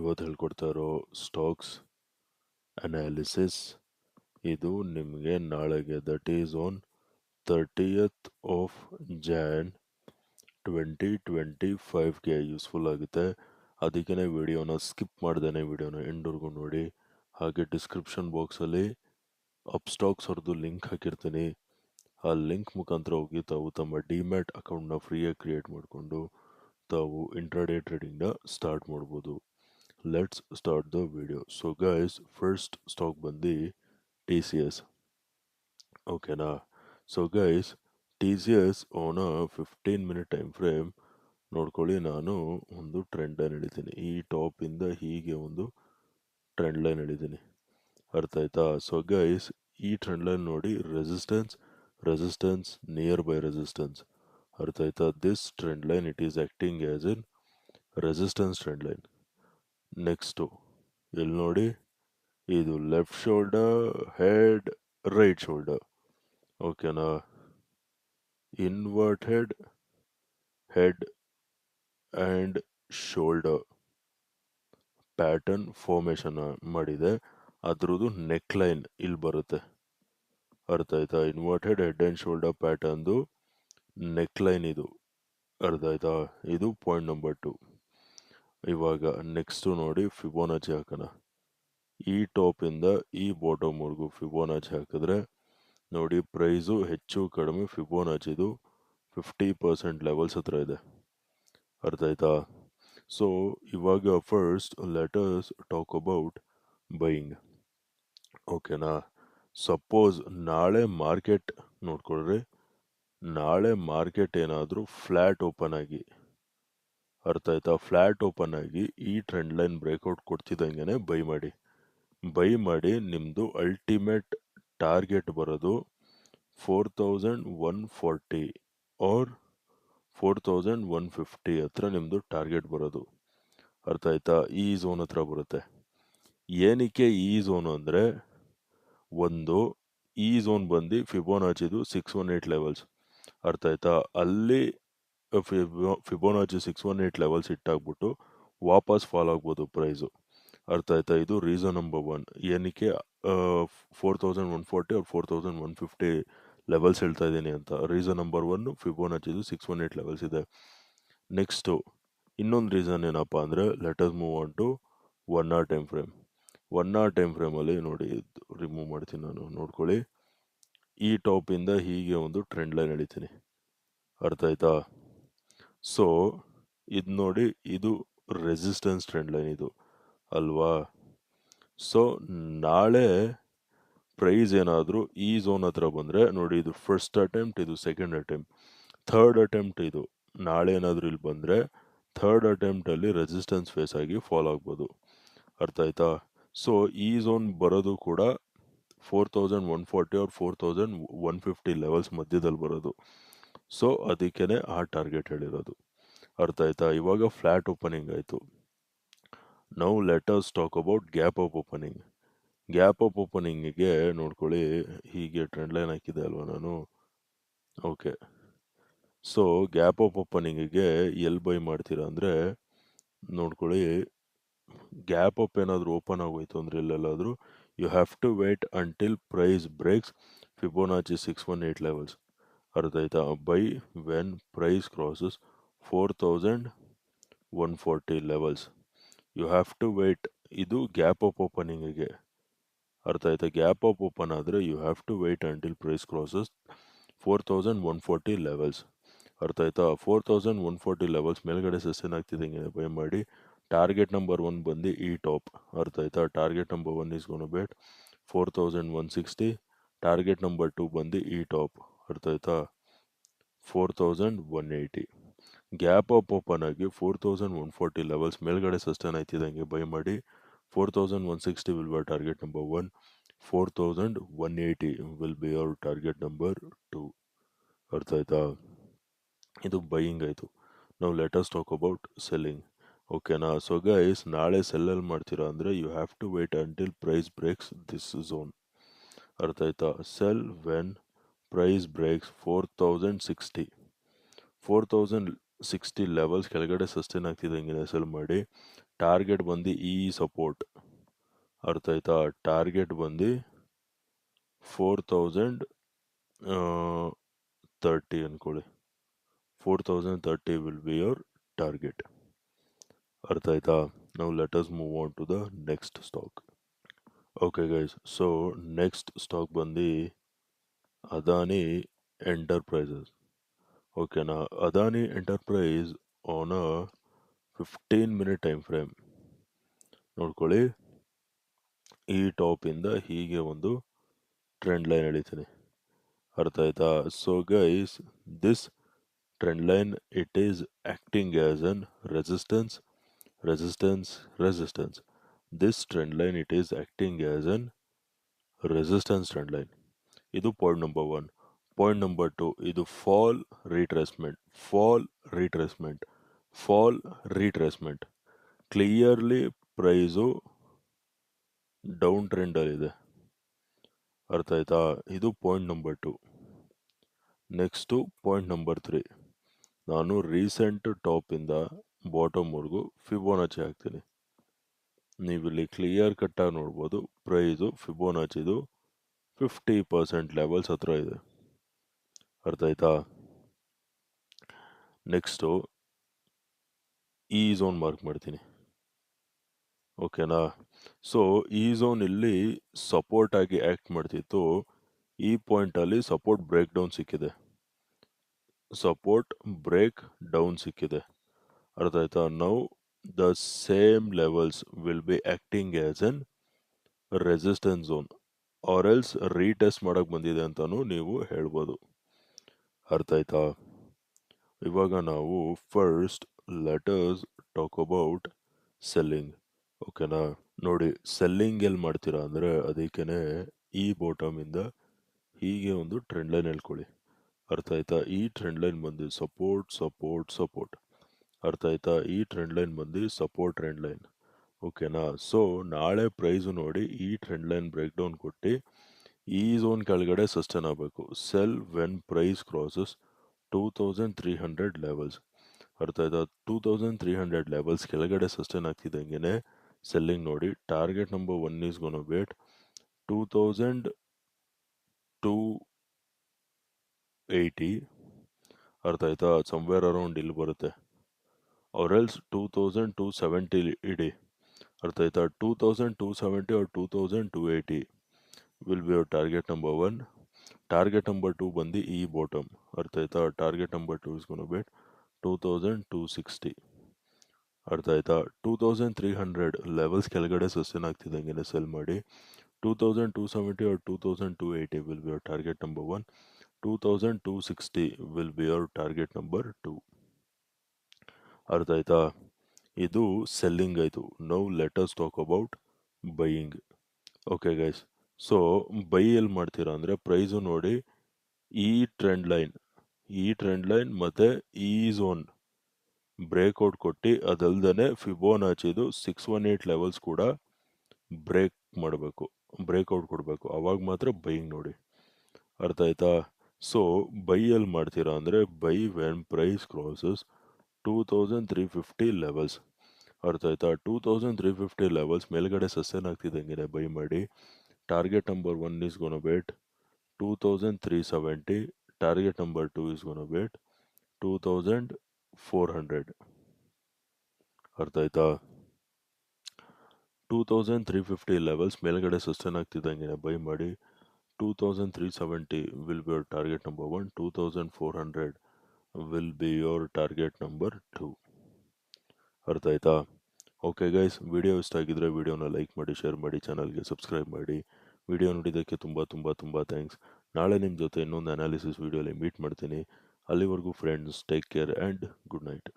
ಇವತ್ತು ಹೇಳ್ಕೊಡ್ತಾ ಇರೋ ಸ್ಟಾಕ್ಸ್ ಅನಾಲಿಸಿಸ್ ಇದು ನಿಮಗೆ ನಾಳೆಗೆ that is on 30th of Jan 2025ಗೆ ಯೂಸ್ಫುಲ್ ಆಗುತ್ತೆ. ಅದಕ್ಕೇ ವಿಡಿಯೋನ ಸ್ಕಿಪ್ ಮಾಡ್ದೇನೆ ವಿಡಿಯೋನ ಎಂಡ್ವರೆಗೂ ನೋಡಿ. ಹಾಗೆ ಡಿಸ್ಕ್ರಿಪ್ಷನ್ ಬಾಕ್ಸಲ್ಲಿ ಅಪ್ಸ್ಟಾಕ್ಸ್ ಅವ್ರದ್ದು ಲಿಂಕ್ ಹಾಕಿರ್ತೀನಿ. ಆ ಲಿಂಕ್ ಮುಖಾಂತರ ಹೋಗಿ ತಾವು ತಮ್ಮ ಡಿಮ್ಯಾಟ್ ಅಕೌಂಟ್ನ ಫ್ರೀಯಾಗಿ ಕ್ರಿಯೇಟ್ ಮಾಡಿಕೊಂಡು ತಾವು ಇಂಟ್ರಾಡೇ ಟ್ರೇಡಿಂಗ್ನ ಸ್ಟಾರ್ಟ್ ಮಾಡ್ಬೋದು. Let's start the video. So guys, first stock bandi TCS. Okay na. So guys, TCS on a 15-minute time frame ನೋಡ್ಕೊಳ್ಳಿ. ನಾನು ಒಂದು ಟ್ರೆಂಡ್ ಲೈನ್ ಎಳಿತೀನಿ. ಈ ಟಾಪ್ ಇಂದ ಹೀಗೆ ಒಂದು ಟ್ರೆಂಡ್ ಲೈನ್ ಎಳಿತೀನಿ. ಅರ್ಥ ಆಯ್ತಾ? ಸೊ ಗೈಸ್, ಈ ಟ್ರೆಂಡ್ ಲೈನ್ ನೋಡಿ, ರೆಸಿಸ್ಟೆನ್ಸ್ ನಿಯರ್ ಬೈ ರೆಸಿಸ್ಟೆನ್ಸ್. ಅರ್ಥ ಆಯ್ತಾ? This trend line it is acting as in resistance trend line. Next ಇಲ್ಲಿ ನೋಡಿ, ಇದು left shoulder, head, right shoulder. ಓಕೆನಾ? Inverted head and shoulder pattern formation ಮಾಡಿದೆ. ಅದ್ರದ್ದು ನೆಕ್ ಲೈನ್ ಇಲ್ಲಿ ಬರುತ್ತೆ. ಅರ್ಥ ಆಯ್ತಾ? ಇನ್ವರ್ಟೆಡ್ ಹೆಡ್ ಆ್ಯಂಡ್ ಶೋಲ್ಡರ್ ಪ್ಯಾಟರ್ನ್ದು ನೆಕ್ ಲೈನ್ ಇದು. ಅರ್ಥ ಆಯ್ತಾ? ಇದು ಪಾಯಿಂಟ್ ನಂಬರ್ 2. ಇವಾಗ ನೆಕ್ಸ್ಟು ನೋಡಿ, ಫಿಬೋನಾಚಿ ಹಾಕೋಣ. ಈ ಟಾಪಿಂದ ಈ ಬಾಟಮ್ವರೆಗೂ ಫಿಬೋನಾಚಿ ಹಾಕಿದ್ರೆ ನೋಡಿ, ಪ್ರೈಸು ಹೆಚ್ಚು ಕಡಿಮೆ ಫಿಬೋನಾಚಿದು 50% ಲೆವೆಲ್ಸ್ ಹತ್ರ ಇದೆ. ಅರ್ಥ ಆಯ್ತಾ? ಸೊ ಇವಾಗ first let us talk about buying. ಓಕೆನಾ? ಸಪೋಸ್ ನಾಳೆ ಮಾರ್ಕೆಟ್ ನೋಡ್ಕೊಳ್ರಿ, ನಾಳೆ ಮಾರ್ಕೆಟ್ ಏನಾದರೂ ಫ್ಲ್ಯಾಟ್ ಓಪನ್ ಆಗಿ, ಅರ್ಥ ಆಯ್ತಾ, ಫ್ಲ್ಯಾಟ್ ಓಪನ್ ಆಗಿ ಈ ಟ್ರೆಂಡ್ ಲೈನ್ ಬ್ರೇಕ್ಔಟ್ ಕೊಡ್ತಿದ್ದಂಗೆ ಬೈ ಮಾಡಿ ನಿಮ್ಮದು ಅಲ್ಟಿಮೇಟ್ ಟಾರ್ಗೆಟ್ ಬರೋದು 4140 ಆರ್ 4150 ಹತ್ರ ನಿಮ್ಮದು ಟಾರ್ಗೆಟ್ ಬರೋದು. ಅರ್ಥ ಆಯ್ತಾ? ಈ ಝೋನ್ ಹತ್ರ ಬರುತ್ತೆ. ಏನಕ್ಕೆ ಈ ಝೋನ್ ಅಂದರೆ, ಒಂದು ಈ ಝೋನ್ ಬಂದು ಫಿಬೋನಾಚಿದು 618 ಲೆವೆಲ್ಸ್. ಅರ್ಥ ಆಯ್ತಾ? ಅಲ್ಲಿ ಫಿಬೋನಾಚಿ 618 ಲೆವೆಲ್ಸ್ ಇಟ್ಟಾಗ್ಬಿಟ್ಟು ವಾಪಸ್ ಫಾಲ್ ಆಗ್ಬೋದು ಪ್ರೈಸು. ಅರ್ಥ ಆಯ್ತಾ? ಇದು ರೀಸನ್ ನಂಬರ್ 1. ಏನಕ್ಕೆ 4140 ಆರ್ 4150 ಲೆವೆಲ್ಸ್ ಹೇಳ್ತಾ ಇದ್ದೀನಿ ಅಂತ. ರೀಸನ್ ನಂಬರ್ 1, ಫಿಬೋನಾಚಿದು 618 ಲೆವೆಲ್ಸ್ ಇದೆ. ನೆಕ್ಸ್ಟು ಇನ್ನೊಂದು ರೀಸನ್ ಏನಪ್ಪ ಅಂದರೆ, let us move on to 1 hour time frame. 1 hour time ಫ್ರೇಮಲ್ಲಿ ನೋಡಿ, ರಿಮೂವ್ ಮಾಡ್ತೀನಿ ನಾನು, ನೋಡ್ಕೊಳ್ಳಿ. ಈ ಟಾಪಿಂದ ಹೀಗೆ ಒಂದು ಟ್ರೆಂಡ್ ಲೈನ್ ಎಳಿತೀನಿ. ಅರ್ಥ ಆಯ್ತಾ? ಸೊ ಇದು ನೋಡಿ, ಇದು ರೆಸಿಸ್ಟೆನ್ಸ್ ಟ್ರೆಂಡ್ ಲೈನ್ ಇದು ಅಲ್ವಾ? ಸೊ ನಾಳೆ ಪ್ರೈಸ್ ಏನಾದರೂ ಈ ಝೋನ್ ಹತ್ರ ಬಂದರೆ ನೋಡಿ, ಇದು ಫಸ್ಟ್ ಅಟೆಂಪ್ಟ್, ಇದು ಸೆಕೆಂಡ್ ಅಟೆಂಪ್ಟ್, ಥರ್ಡ್ ಅಟೆಂಪ್ಟ್. ಇದು ನಾಳೆ ಏನಾದರೂ ಇಲ್ಲಿ ಬಂದರೆ ಥರ್ಡ್ ಅಟೆಂಪ್ಟಲ್ಲಿ ರೆಸಿಸ್ಟೆನ್ಸ್ ಫೇಸ್ ಆಗಿ ಫಾಲ್ ಆಗ್ಬೋದು. ಅರ್ಥ ಆಯ್ತಾ? ಸೊ ಈ ಝೋನ್ ಬರೋದು ಕೂಡ 4140 ಆರ್ 4150 ಲೆವೆಲ್ಸ್ ಮಧ್ಯದಲ್ಲಿ ಬರೋದು. ಸೊ ಅದಕ್ಕೇ ಆ ಟಾರ್ಗೆಟ್ ಹೇಳಿರೋದು. ಅರ್ಥ ಆಯ್ತಾ? ಇವಾಗ ಫ್ಲ್ಯಾಟ್ ಓಪನಿಂಗ್ ಆಯಿತು. Now let us talk about gap up opening. Gap up ಓಪನಿಂಗಿಗೆ ನೋಡ್ಕೊಳ್ಳಿ, ಹೀಗೆ ಟ್ರೆಂಡ್ ಲೈನ್ ಹಾಕಿದೆ ಅಲ್ವಾ ನಾನು. ಓಕೆ, ಸೊ ಗ್ಯಾಪ್ ಅಪ್ ಓಪನಿಂಗಿಗೆ ಎಲ್ಲಿ ಬೈ ಮಾಡ್ತೀರಾ ಅಂದರೆ, ನೋಡ್ಕೊಳ್ಳಿ, ಗ್ಯಾಪ್ ಅಪ್ ಏನಾದರೂ ಓಪನ್ ಆಗೋಯ್ತು ಅಂದರೆ ಇಲ್ಲೆಲ್ಲಾದರೂ, you have to wait until price breaks Fibonacci 618 levels. ಅರ್ಥ ಆಯ್ತಾ? Buy when price crosses 4140 levels. You have to wait. ಇದು ಗ್ಯಾಪ್ ಅಪ್ ಓಪನಿಂಗಿಗೆ. ಅರ್ಥ ಆಯ್ತಾ? ಗ್ಯಾಪ್ ಅಪ್ ಓಪನ್ ಆದರೆ you have to wait until price crosses 4140 levels. ಅರ್ಥ ಆಯ್ತಾ? 4140 levels ಮೇಲ್ಗಡೆ ಸಸ್ಟೈನ್ ಆಗ್ತಿದ್ದಂಗೆ ಬೈ ಮಾಡಿ. ಟಾರ್ಗೆಟ್ ನಂಬರ್ 1 ಬಂದು ಈ ಟಾಪ್. ಅರ್ಥ ಆಯ್ತಾ? Target number 1 is gonna be 4160. Target number 2 ಬಂದು ಈ ಟಾಪ್. ಅರ್ಥ ಆಯ್ತಾ? 4180. ಗ್ಯಾಪ್ ಅಪ್ ಓಪನ್ ಆಗಿ 4140 ಲೆವೆಲ್ಸ್ ಮೇಲ್ಗಡೆ ಸಸ್ಟೈನ್ ಆಯ್ತಿದ್ದಂಗೆ ಬೈ ಮಾಡಿ. 4160 will be our target number 1. 4180 will be our target number 2. ಅರ್ಥ ಆಯ್ತಾ? ಇದು ಬೈಯಿಂಗ್ ಆಯಿತು. ನಾವು let us talk about selling. ಓಕೆನಾ? ಸೊ ಗೈಸ್, ನಾಳೆ ಸೆಲ್ಲಲ್ಲಿ ಮಾಡ್ತೀರಾ ಅಂದರೆ you have to wait until price breaks this zone. ಅರ್ಥ ಆಯ್ತಾ? Sell when price breaks 4060 levels ಕೆಳಗಡೆ ಸಸ್ಟೈನ್ ಆಗ್ತಿದ್ದಂಗೆ ಸೆಲ್ ಮಾಡಿ. ಟಾರ್ಗೆಟ್ ಬಂದು ಈ ಸಪೋರ್ಟ್, ಅರ್ಥ ಆಯ್ತಾ? ಟಾರ್ಗೆಟ್ ಬಂದು 4030 ಅನ್ಕೊಳ್ಳಿ. 4030 ವಿಲ್ ಬಿ ಯೋರ್ ಟಾರ್ಗೆಟ್, ಅರ್ಥ ಆಯ್ತಾ? ನಾವು let us move on to the next stock. Okay guys, so next stock ಬಂದು ಅದಾನಿ ಎಂಟರ್ಪ್ರೈಸಸ್. ಓಕೆನಾ? Adani enterprise on a 15 minute time frame ನೋಡ್ಕೊಳ್ಳಿ. ಈ ಟಾಪಿಂದ ಹೀಗೆ ಒಂದು ಟ್ರೆಂಡ್ ಲೈನ್ ಎಳಿತೀನಿ, ಅರ್ಥ ಆಯ್ತಾ? So guys, this trend line it is acting as an resistance, resistance, resistance. This trend line it is acting as an resistance trend line. ಇದು point number 1. Point number 2, ಇದು fall retracement, fall retracement, fall retracement. Clearly price down ಟ್ರೆಂಡಲ್ಲಿದೆ, ಅರ್ಥ ಆಯ್ತಾ? ಇದು point number 2. Next point number 3, ನಾನು recent ಟಾಪಿಂದ ಬಾಟಮ್ವರೆಗೂ Fibonacci ಹಾಕ್ತೀನಿ. ನೀವಿಲ್ಲಿ clear ಕಟ್ಟಾಗಿ ನೋಡ್ಬೋದು, ಪ್ರೈಸು ಫಿಬೋನಾಚಿದು 50% ಲೆವೆಲ್ಸ್ ಹತ್ರ ಇದೆ, ಅರ್ಥ ಆಯ್ತಾ? ನೆಕ್ಸ್ಟು ಈ ಝೋನ್ ಮಾರ್ಕ್ ಮಾಡ್ತೀನಿ, ಓಕೆನಾ? ಸೊ ಈ ಝೋನ್ ಇಲ್ಲಿ ಸಪೋರ್ಟ್ ಆಗಿ ಆ್ಯಕ್ಟ್ ಮಾಡ್ತಿತ್ತು. ಈ ಪಾಯಿಂಟಲ್ಲಿ ಸಪೋರ್ಟ್ ಬ್ರೇಕ್ ಡೌನ್ ಸಿಕ್ಕಿದೆ, ಸಪೋರ್ಟ್ ಬ್ರೇಕ್ ಡೌನ್ ಸಿಕ್ಕಿದೆ, ಅರ್ಥ ಆಯ್ತಾ? Now the same levels will be acting as an resistance zone or else retest ಮಾಡಕ್ಕೆ ಬಂದಿದೆ ಅಂತಲೂ ನೀವು ಹೇಳ್ಬೋದು, ಅರ್ಥ ಆಯ್ತಾ? ಇವಾಗ ನಾವು first let us talk about selling, ಓಕೆನಾ? ನೋಡಿ, ಸೆಲ್ಲಿಂಗ್ ಎಲ್ಲಿ ಮಾಡ್ತೀರಾ ಅಂದರೆ ಅದಕ್ಕೇ ಈ ಬಾಟಮಿಂದ ಹೀಗೆ ಒಂದು ಟ್ರೆಂಡ್ ಲೈನ್ ಹೇಳ್ಕೊಳ್ಳಿ, ಅರ್ಥ ಆಯ್ತಾ? ಈ ಟ್ರೆಂಡ್ ಲೈನ್ ಬಂದು ಸಪೋರ್ಟ್, ಸಪೋರ್ಟ್, ಸಪೋರ್ಟ್, ಅರ್ಥ ಆಯ್ತಾ? ಈ ಟ್ರೆಂಡ್ ಲೈನ್ ಬಂದು ಸಪೋರ್ಟ್ ಟ್ರೆಂಡ್ ಲೈನ್, ಓಕೆನಾ? ಸೊ ನಾಳೆ ಪ್ರೈಸು ನೋಡಿ ಈ ಟ್ರೆಂಡ್ ಲೈನ್ ಬ್ರೇಕ್ ಡೌನ್ ಕೊಟ್ಟು ಈ ಝೋನ್ ಕೆಳಗಡೆ ಸಸ್ಟೈನ್ ಆಗಬೇಕು. Sell when price crosses 2300 levels, ಅರ್ಥ ಆಯ್ತಾ? 2300 ಲೆವೆಲ್ಸ್ ಕೆಳಗಡೆ ಸಸ್ಟೈನ್ ಆಗ್ತಿದ್ದಂಗೆ ಸೆಲ್ಲಿಂಗ್ ನೋಡಿ. Target number 1 is gonna wait 2280, ಅರ್ಥ ಆಯ್ತಾ? ಸಮ್ವೇರ್ ಅರೌಂಡ್ ಇಲ್ಲಿ ಬರುತ್ತೆ, ಆರ್ ಎಲ್ಸ್ 2270 ಇಡಿ, ಅರ್ಥ ಆಯ್ತಾ? 2270 or 2280 will be your target number 1. Target number 2 ಬಂದು ಈ ಬಾಟಮ್, ಅರ್ಥ ಆಯ್ತಾ? Target number 2 is gonna wait 2260, ಅರ್ಥ ಆಯ್ತಾ? 2300 ಲೆವೆಲ್ಸ್ ಕೆಳಗಡೆ ಸಸ್ಟೈನ್ ಆಗ್ತಿದ್ದಂಗೆ ಸೆಲ್ ಮಾಡಿ. 2270 or 2280 will be your target number 1. 2260 will be your target number 2, ಅರ್ಥ ಆಯ್ತಾ? ಇದು ಸೆಲ್ಲಿಂಗ್ ಆಯಿತು. Now let us talk about buying. Okay guys, so by ಎಲ್ಲಿ ಮಾಡ್ತೀರಾ ಅಂದರೆ ಪ್ರೈಸು ನೋಡಿ ಈ ಟ್ರೆಂಡ್ ಲೈನ್ ಮತ್ತು ಈ ಝೋನ್ ಬ್ರೇಕ್ಔಟ್ ಕೊಟ್ಟು ಅದಲ್ದೇ ಫಿಬೋನಾಚಿದು 618 ಲೆವೆಲ್ಸ್ ಕೂಡ ಬ್ರೇಕ್ ಮಾಡಬೇಕು, ಬ್ರೇಕ್ಔಟ್ ಕೊಡಬೇಕು, ಅವಾಗ ಮಾತ್ರ ಬೈಯಿಂಗ್ ನೋಡಿ, ಅರ್ಥ ಆಯ್ತಾ? ಸೊ ಬೈ ಎಲ್ಲಿ ಮಾಡ್ತೀರಾ ಅಂದರೆ buy when price crosses 2350 levels, ಅರ್ಥ ಆಯ್ತಾ? 2350 ಲೆವೆಲ್ಸ್ ಮೇಲ್ಗಡೆ ಸಸ್ಟೈನ್ ಆಗ್ತಿದ್ದಂಗೆ ಬೈ ಮಾಡಿ. Target number 1 is gonna wait 2370, target number 2 is gonna wait 2400, ಅರ್ಥ ಆಯ್ತಾ? 2350 ಲೆವೆಲ್ಸ್ ಮೇಲ್ಗಡೆ ಸಸ್ಟೈನ್ ಆಗ್ತಿದ್ದಂಗೆ ಬೈ ಮಾಡಿ. 2370 will be your target number 1, 2400 will be your target number 2, ಅರ್ಥ ಆಯ್ತಾ? ಓಕೆ ಗೈಸ್, ವಿಡಿಯೋ ಇಷ್ಟ ಆಗಿದ್ರೆ ವಿಡಿಯೋನ ಲೈಕ್ ಮಾಡಿ, ಶೇರ್ ಮಾಡಿ, ಚಾನಲ್ಗೆ ಸಬ್ಸ್ಕ್ರೈಬ್ ಮಾಡಿ. ವಿಡಿಯೋ ನೋಡಿದ್ದಕ್ಕೆ ತುಂಬ ಥ್ಯಾಂಕ್ಸ್. ನಾಳೆ ನಿಮ್ಮ ಜೊತೆ ಇನ್ನೊಂದು ಅನಾಲಿಸಿಸ್ ವಿಡಿಯೋಲಿ ಮೀಟ್ ಮಾಡ್ತೀನಿ. ಅಲ್ಲಿವರೆಗೂ friends, take care and good night.